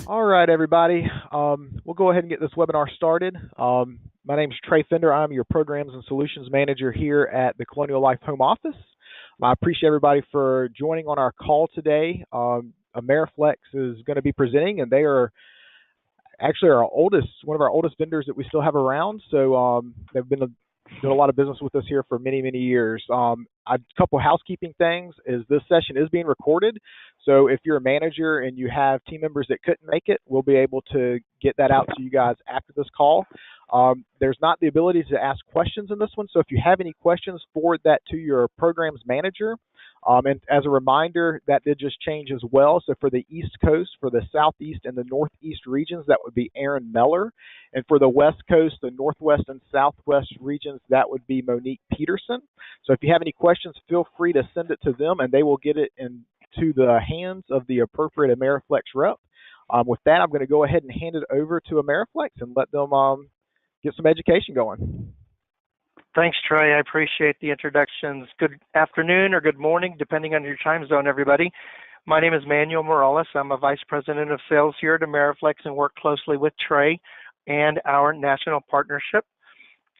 All right, everybody. We'll go ahead and get this webinar started. My name is Trey Fender. I'm your Programs and Solutions Manager here at the Colonial Life Home Office. I appreciate everybody for joining on our call today. Ameriflex is going to be presenting, and they are actually one of our oldest vendors that we still have around. So they've been doing a lot of business with us here for many, many years. A couple housekeeping things is this session is being recorded. So if you're a manager and you have team members that couldn't make it, we'll be able to get that out to you guys after this call. There's not the ability to ask questions in this one. So if you have any questions, forward that to your programs manager. And as a reminder, that did just change as well. So for the East Coast, for the Southeast and the Northeast regions, that would be Aaron Meller. And for the West Coast, the Northwest and Southwest regions, that would be Monique Peterson. So if you have any questions, feel free to send it to them, and they will get it into the hands of the appropriate Ameriflex rep. With that, I'm going to go ahead and hand it over to Ameriflex and let them get some education going. Thanks, Trey. I appreciate the introductions. Good afternoon or good morning, depending on your time zone, everybody. My name is Manuel Morales. I'm a Vice President of Sales here at Ameriflex and work closely with Trey and our national partnership.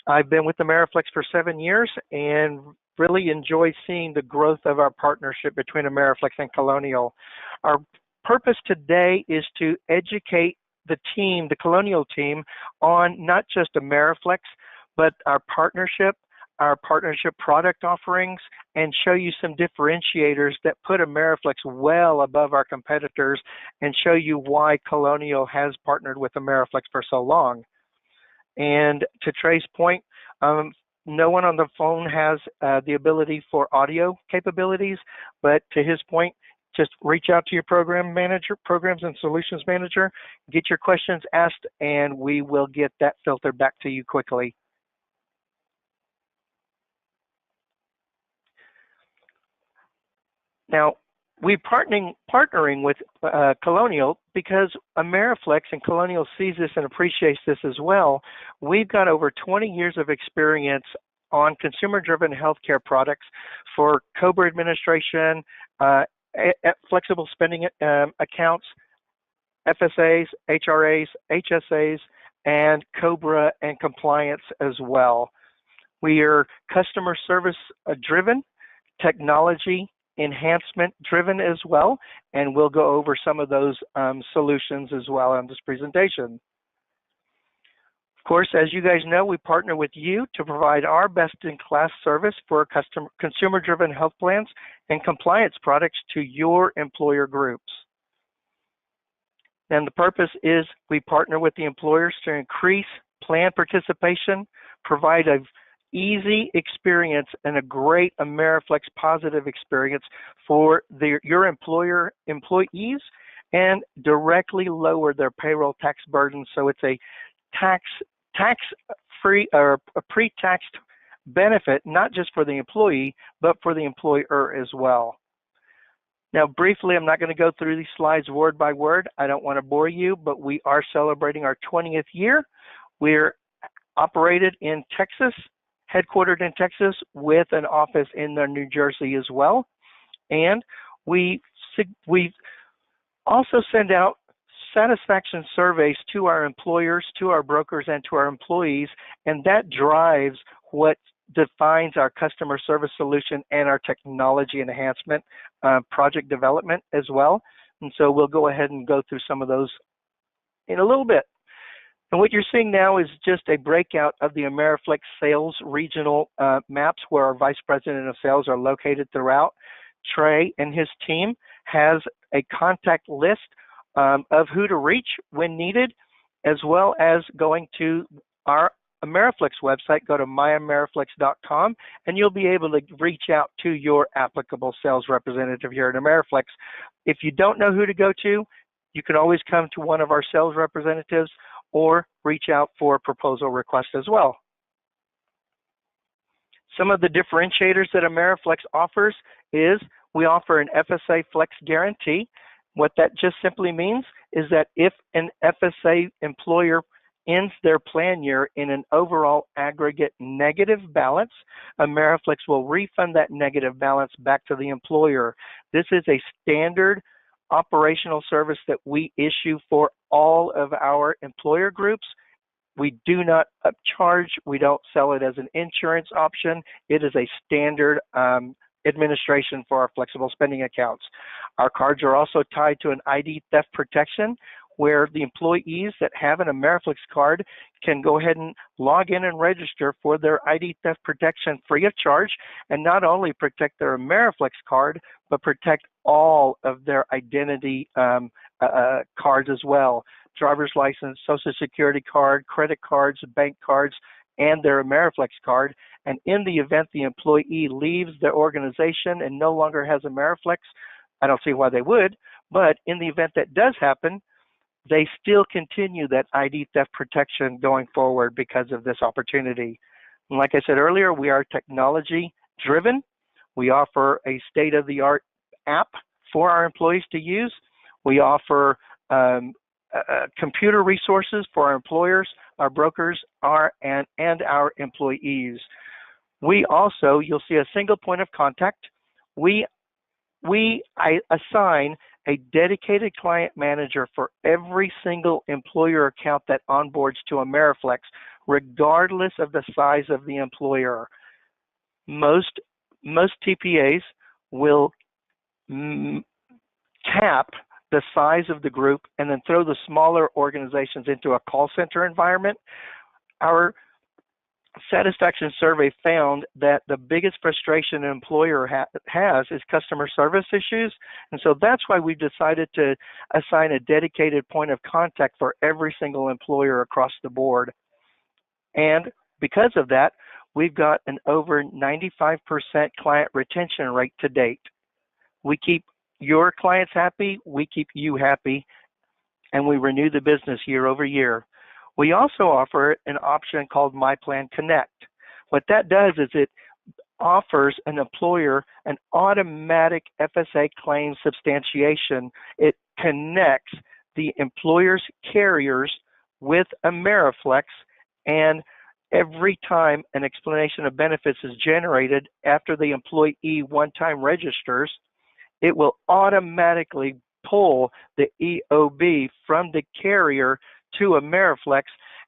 I've been with Ameriflex for 7 years and really enjoy seeing the growth of our partnership between Ameriflex and Colonial. Our purpose today is to educate the team, the Colonial team, on not just Ameriflex, but our partnership product offerings, and show you some differentiators that put Ameriflex well above our competitors and show you why Colonial has partnered with Ameriflex for so long. And to Trey's point, no one on the phone has the ability for audio capabilities, but to his point, just reach out to your programs and solutions manager, get your questions asked, and we will get that filtered back to you quickly. Now, we're partnering with Colonial because Ameriflex and Colonial sees this and appreciates this as well. We've got over 20 years of experience on consumer-driven healthcare products for COBRA Administration, flexible spending accounts, FSAs, HRAs, HSAs, and COBRA and compliance as well. We are customer service driven, technology enhancement driven as well, and we'll go over some of those solutions as well in this presentation. Of course, as you guys know, we partner with you to provide our best-in-class service for consumer-driven health plans and compliance products to your employer groups. And the purpose is we partner with the employers to increase plan participation, provide a easy experience and a great Ameriflex positive experience for your employees, and directly lower their payroll tax burden. So it's a tax-free or a pre-taxed benefit, not just for the employee, but for the employer as well. Now, briefly, I'm not going to go through these slides word by word. I don't want to bore you, but we are celebrating our 20th year. We're operated in Texas, headquartered in Texas, with an office in New Jersey as well. And we also send out satisfaction surveys to our employers, to our brokers, and to our employees, and that drives what defines our customer service solution and our technology enhancement project development as well. And so we'll go ahead and go through some of those in a little bit. And what you're seeing now is just a breakout of the Ameriflex sales regional maps where our vice president of sales are located throughout. Trey and his team has a contact list of who to reach when needed, as well as going to our Ameriflex website. Go to myameriflex.com, and you'll be able to reach out to your applicable sales representative here at Ameriflex. If you don't know who to go to, you can always come to one of our sales representatives or reach out for a proposal request as well. Some of the differentiators that Ameriflex offers is we offer an FSA Flex Guarantee. What that just simply means is that if an FSA employer ends their plan year in an overall aggregate negative balance, Ameriflex will refund that negative balance back to the employer. This is a standard operational service that we issue for all of our employer groups. We do not upcharge. We don't sell it as an insurance option. It is a standard administration for our flexible spending accounts. Our cards are also tied to an ID theft protection, where the employees that have an Ameriflex card can go ahead and log in and register for their ID theft protection free of charge, and not only protect their Ameriflex card, but protect all of their identity cards as well. Driver's license, social security card, credit cards, bank cards, and their Ameriflex card. And in the event the employee leaves the organization and no longer has Ameriflex, I don't see why they would, but in the event that does happen, they still continue that ID theft protection going forward because of this opportunity. And like I said earlier, we are technology driven. We offer a state-of-the-art app for our employees to use. We offer computer resources for our employers, our brokers, and our employees. We also, you'll see a single point of contact. I assign a dedicated client manager for every single employer account that onboards to Ameriflex, regardless of the size of the employer. Most TPAs will cap the size of the group and then throw the smaller organizations into a call center environment. Our satisfaction survey found that the biggest frustration an employer has is customer service issues, and so that's why we decided to assign a dedicated point of contact for every single employer across the board. And because of that, we've got an over 95% client retention rate to date. We keep your clients happy, we keep you happy, and we renew the business year over year. We also offer an option called My Plan Connect. What that does is it offers an employer an automatic FSA claim substantiation. It connects the employer's carriers with Ameriflex, and every time an explanation of benefits is generated after the employee one-time registers, it will automatically pull the EOB from the carrier to Ameriflex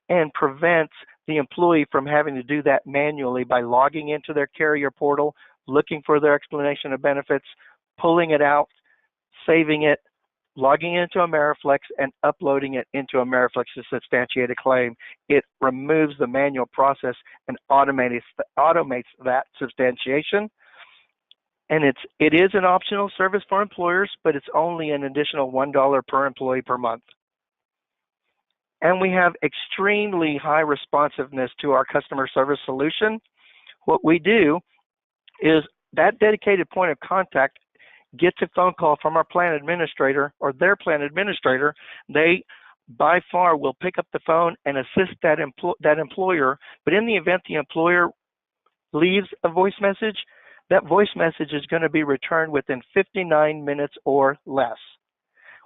and prevents the employee from having to do that manually by logging into their carrier portal, looking for their explanation of benefits, pulling it out, saving it, logging into Ameriflex, and uploading it into Ameriflex to substantiate a claim. It removes the manual process and automates that substantiation. And it is an optional service for employers, but it's only an additional $1 per employee per month. And we have extremely high responsiveness to our customer service solution. What we do is that dedicated point of contact gets a phone call from our plan administrator or their plan administrator. They by far will pick up the phone and assist that employer. But in the event the employer leaves a voice message, that voice message is going to be returned within 59 minutes or less.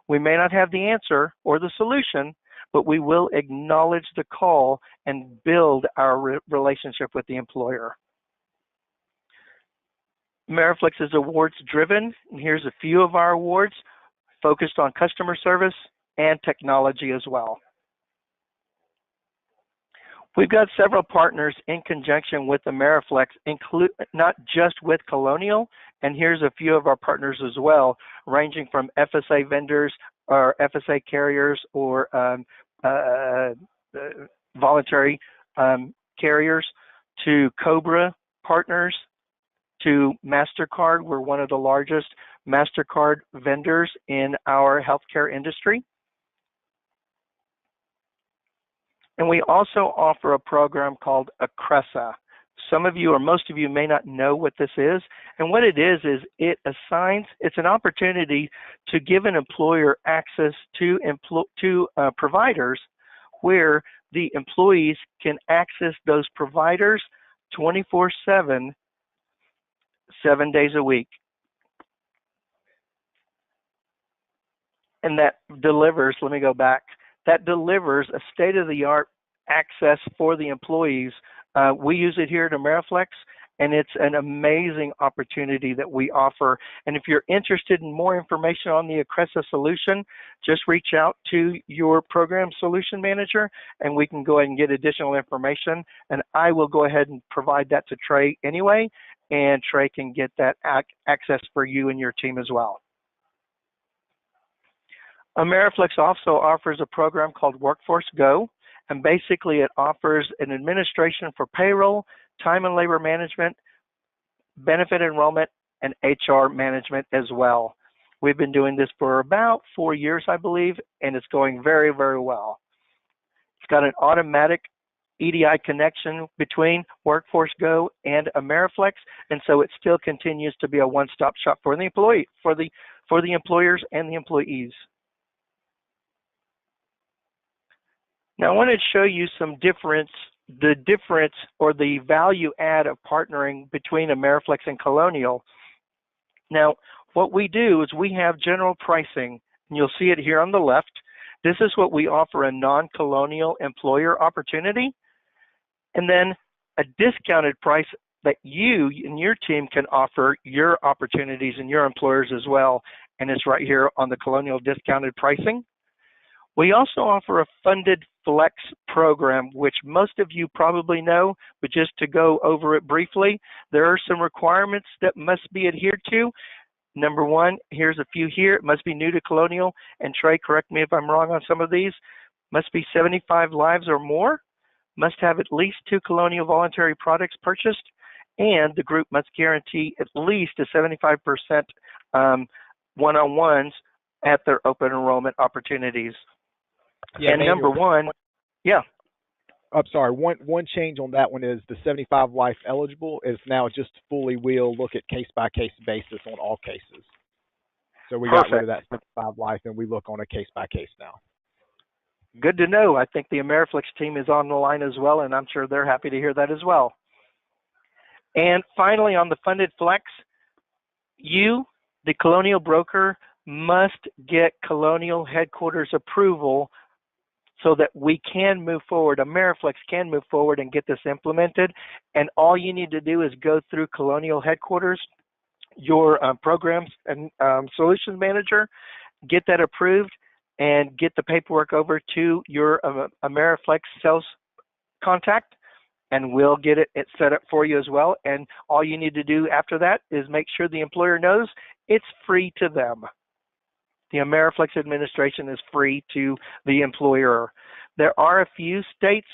We may not have the answer or the solution, but we will acknowledge the call and build our relationship with the employer. Ameriflex is awards driven, and here's a few of our awards focused on customer service and technology as well. We've got several partners in conjunction with Ameriflex, not just with Colonial, and here's a few of our partners as well, ranging from FSA vendors or FSA carriers or voluntary carriers to COBRA partners to MasterCard. We're one of the largest MasterCard vendors in our healthcare industry. And we also offer a program called ERISA. Some of you or most of you may not know what this is. And what it is it's an opportunity to give an employer access to providers where the employees can access those providers 24/7, 7 days a week. And that delivers, let me go back, that delivers a state-of-the-art access for the employees. We use it here at Ameriflex, and it's an amazing opportunity that we offer. And if you're interested in more information on the ERISA solution, just reach out to your program solution manager, and we can go ahead and get additional information. And I will go ahead and provide that to Trey anyway, and Trey can get that access for you and your team as well. Ameriflex also offers a program called Workforce Go, and basically it offers an administration for payroll, time and labor management, benefit enrollment, and HR management as well. We've been doing this for about 4 years, I believe, and it's going very, very well. It's got an automatic EDI connection between Workforce Go and Ameriflex, and so it still continues to be a one-stop shop for the employee, for the employers and the employees. Now, I want to show you the difference or the value add of partnering between Ameriflex and Colonial. Now, what we do is we have general pricing, and you'll see it here on the left. This is what we offer a non-Colonial employer opportunity, and then a discounted price that you and your team can offer your opportunities and your employers as well, and it's right here on the Colonial discounted pricing. We also offer a funded flex program, which most of you probably know, but just to go over it briefly, there are some requirements that must be adhered to. Number one, here's a few here. It must be new to Colonial, and Trey, correct me if I'm wrong on some of these. Must be 75 lives or more, must have at least 2 Colonial voluntary products purchased, and the group must guarantee at least a 75% one-on-ones at their open enrollment opportunities. Yeah, and number one, yeah. I'm sorry, one change on that one is the 75 life eligible is now just fully we'll look at case-by-case basis on all cases. So we got rid of that 75 life, and we look on a case-by-case now. Good to know. I think the Ameriflex team is on the line as well, and I'm sure they're happy to hear that as well. And finally, on the funded flex, you, the Colonial broker, must get Colonial headquarters approval so that we can move forward. Ameriflex can move forward and get this implemented. And all you need to do is go through Colonial headquarters, your programs and solutions manager, get that approved, and get the paperwork over to your Ameriflex sales contact, and we'll get it set up for you as well. And all you need to do after that is make sure the employer knows it's free to them. The Ameriflex administration is free to the employer. There are a few states,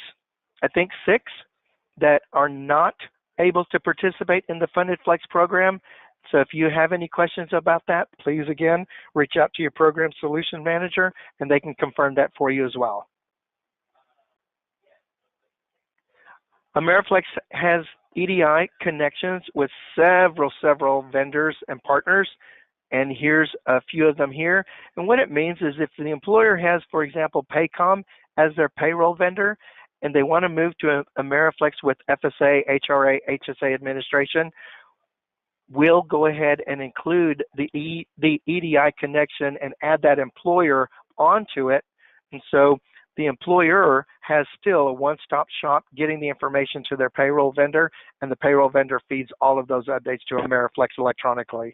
I think 6, that are not able to participate in the Funded Flex program. So if you have any questions about that, please, again, reach out to your program solution manager, and they can confirm that for you as well. Ameriflex has EDI connections with several vendors and partners, and here's a few of them here. And what it means is if the employer has, for example, Paycom as their payroll vendor, and they want to move to Ameriflex with FSA, HRA, HSA administration, we'll go ahead and include the EDI connection and add that employer onto it. And so the employer has still a one-stop shop getting the information to their payroll vendor, and the payroll vendor feeds all of those updates to Ameriflex electronically.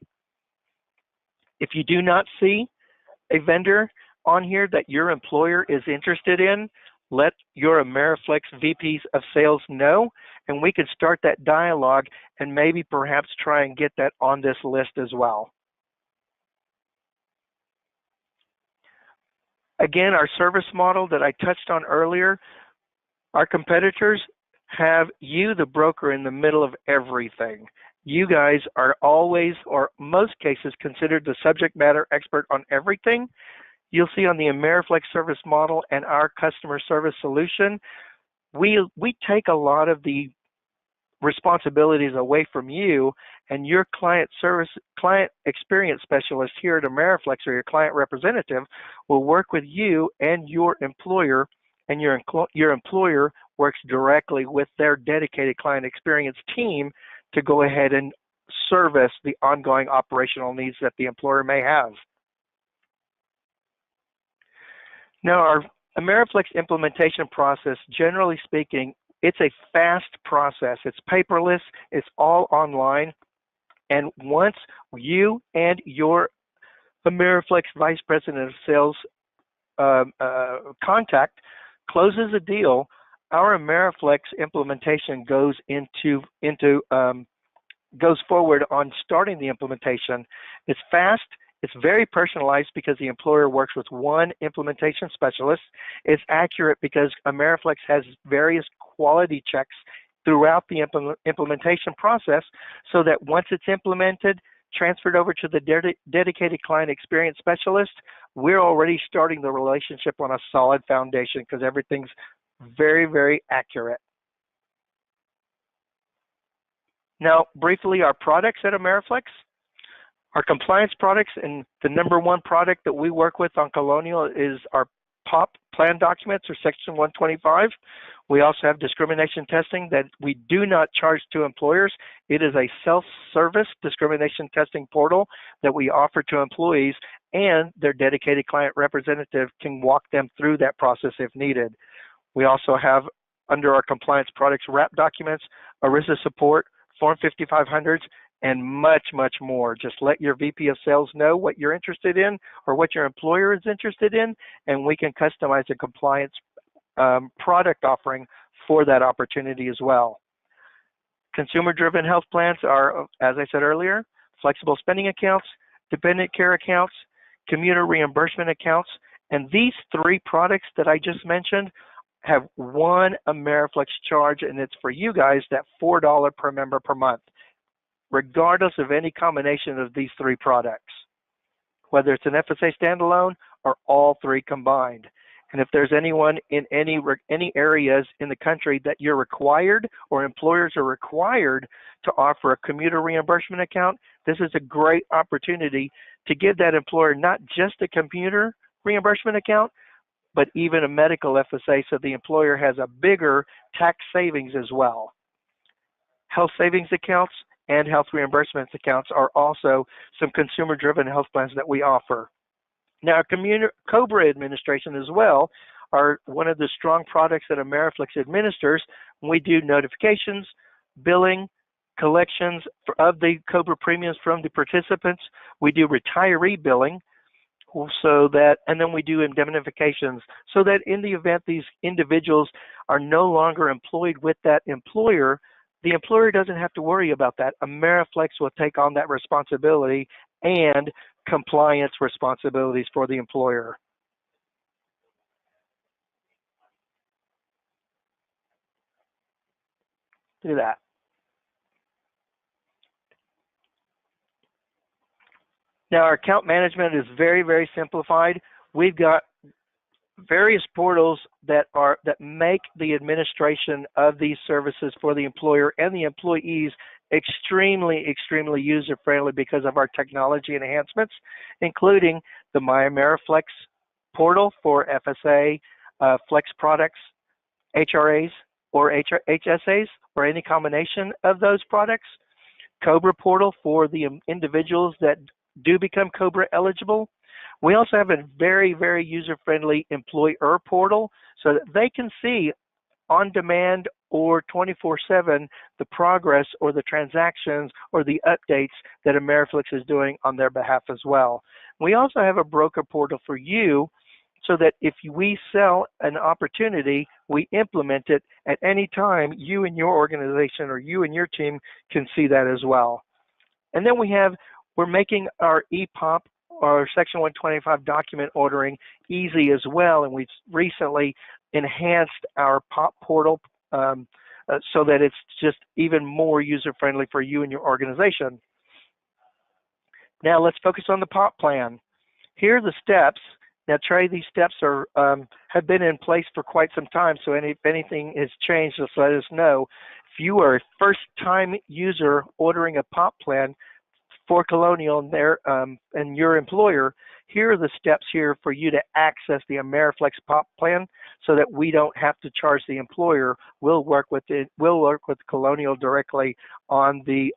If you do not see a vendor on here that your employer is interested in, let your Ameriflex VPs of sales know, and we can start that dialogue and maybe perhaps try and get that on this list as well. Again, our service model that I touched on earlier, our competitors have you, the broker, in the middle of everything. You guys are always, or most cases, considered the subject matter expert on everything. You'll see on the Ameriflex service model and our customer service solution, we take a lot of the responsibilities away from you, and your client experience specialist here at Ameriflex, or your client representative, will work with you and your employer, and your employer works directly with their dedicated client experience team to go ahead and service the ongoing operational needs that the employer may have. Now, our Ameriflex implementation process, generally speaking, it's a fast process. It's paperless. It's all online. And once you and your Ameriflex Vice President of Sales contact closes a deal, our Ameriflex implementation goes goes forward on starting the implementation. It's fast. It's very personalized because the employer works with one implementation specialist. It's accurate because Ameriflex has various quality checks throughout the implementation process, so that once it's implemented, transferred over to the dedicated client experience specialist, we're already starting the relationship on a solid foundation because everything's very, very accurate. Now, briefly, our products at Ameriflex. Our compliance products, and the number one product that we work with on Colonial is our POP plan documents, or Section 125. We also have discrimination testing that we do not charge to employers. It is a self-service discrimination testing portal that we offer to employees, and their dedicated client representative can walk them through that process if needed. We also have, under our compliance products, wrap documents, ERISA support, Form 5500s, and much, much more. Just let your VP of Sales know what you're interested in or what your employer is interested in, and we can customize a compliance product offering for that opportunity as well. Consumer-driven health plans are, as I said earlier, flexible spending accounts, dependent care accounts, commuter reimbursement accounts, and these three products that I just mentioned have one Ameriflex charge, and it's for you guys, that $4 per member per month, regardless of any combination of these three products, whether it's an FSA standalone or all three combined. And if there's anyone in any areas in the country that you're required or employers are required to offer a commuter reimbursement account, this is a great opportunity to give that employer not just a commuter reimbursement account, but even a medical FSA, so the employer has a bigger tax savings as well. Health savings accounts and health reimbursement accounts are also some consumer-driven health plans that we offer. Now, COBRA Administration as well are one of the strong products that Ameriflex administers. We do notifications, billing, collections of the COBRA premiums from the participants. We do retiree billing, and then we do indemnifications, so that in the event these individuals are no longer employed with that employer, the employer doesn't have to worry about that. Ameriflex will take on that responsibility and compliance responsibilities for the employer. Do that. Now, our account management is very, very simplified. We've got various portals that make the administration of these services for the employer and the employees extremely, extremely user-friendly because of our technology enhancements, including the My Ameriflex portal for FSA, Flex products, HRAs, or HSAs, or any combination of those products. COBRA portal for the individuals that do become COBRA eligible. We also have a very, very user-friendly employer portal so that they can see on demand or 24/7 the progress or the transactions or the updates that Ameriflex is doing on their behalf as well. We also have a broker portal for you so that if we sell an opportunity, we implement it at any time. You and your organization or you and your team can see that as well. And then we're making our EPOP, our Section 125 document ordering, easy as well, and we've recently enhanced our POP portal so that it's just even more user-friendly for you and your organization. Now let's focus on the POP plan. Here are the steps. Now, Trey, these steps have been in place for quite some time, so if anything has changed, just let us know. If you are a first-time user ordering a POP plan for Colonial and your employer, here are the steps here for you to access the Ameriflex POP plan so that we don't have to charge the employer. We'll work with Colonial directly on the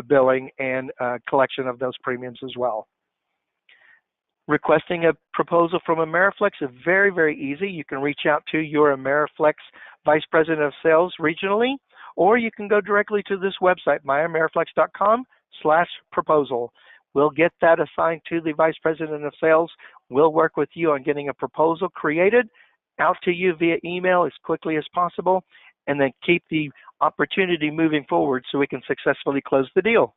billing and collection of those premiums as well. Requesting a proposal from Ameriflex is very, very easy. You can reach out to your Ameriflex Vice President of Sales regionally, or you can go directly to this website, myameriflex.com/proposal. We'll get that assigned to the Vice President of Sales. We'll work with you on getting a proposal created out to you via email as quickly as possible, and then keep the opportunity moving forward so we can successfully close the deal.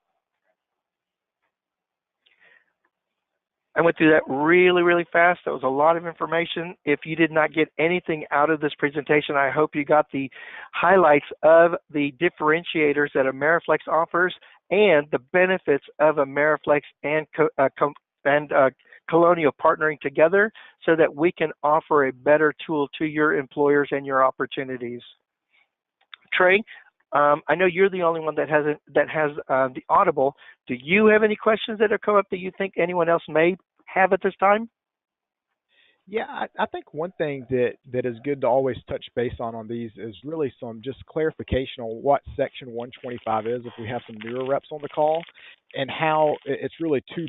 I went through that really, really fast. That was a lot of information. If you did not get anything out of this presentation, I hope you got the highlights of the differentiators that Ameriflex offers and the benefits of Ameriflex and Colonial partnering together so that we can offer a better tool to your employers and your opportunities. Trey, I know you're the only one that has the Audible. Do you have any questions that have come up that you think anyone else may have at this time? Yeah, I think one thing that is good to always touch base on these is really some just clarification on what Section 125 is if we have some newer reps on the call, and how it's really two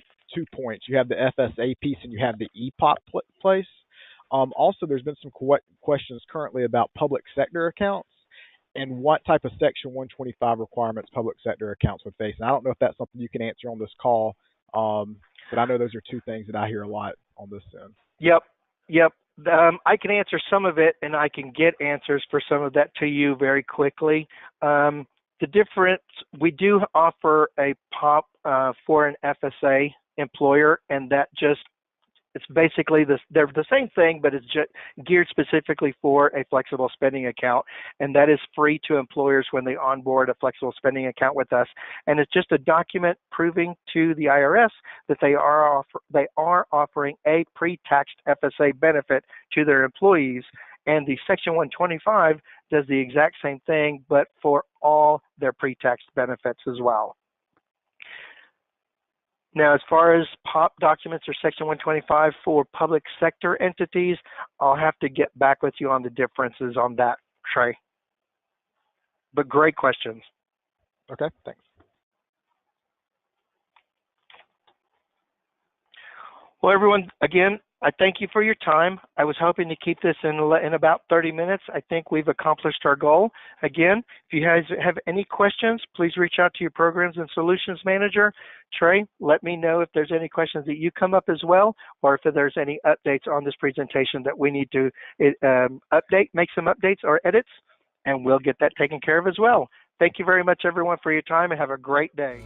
points. You have the FSA piece and you have the EPOP place. Also, there's been some questions currently about public sector accounts and what type of Section 125 requirements public sector accounts would face. And I don't know if that's something you can answer on this call, but I know those are two things that I hear a lot on this end. Yep. I can answer some of it, and I can get answers for some of that to you very quickly. The difference, we do offer a POP for an FSA employer, and that just, it's basically they're the same thing, but it's just geared specifically for a flexible spending account, and that is free to employers when they onboard a flexible spending account with us. And it's just a document proving to the IRS that they are offering a pre-taxed FSA benefit to their employees. And the Section 125 does the exact same thing, but for all their pre-taxed benefits as well. Now, as far as POP documents or Section 125 for public sector entities, I'll have to get back with you on the differences on that, Trey. But great questions. Okay, thanks. Well, everyone, again, I thank you for your time. I was hoping to keep this in about 30 minutes. I think we've accomplished our goal. Again, if you guys have any questions, please reach out to your Programs and Solutions Manager. Trey, let me know if there's any questions that you come up as well, or if there's any updates on this presentation that we need to make some updates or edits, and we'll get that taken care of as well. Thank you very much, everyone, for your time, and have a great day.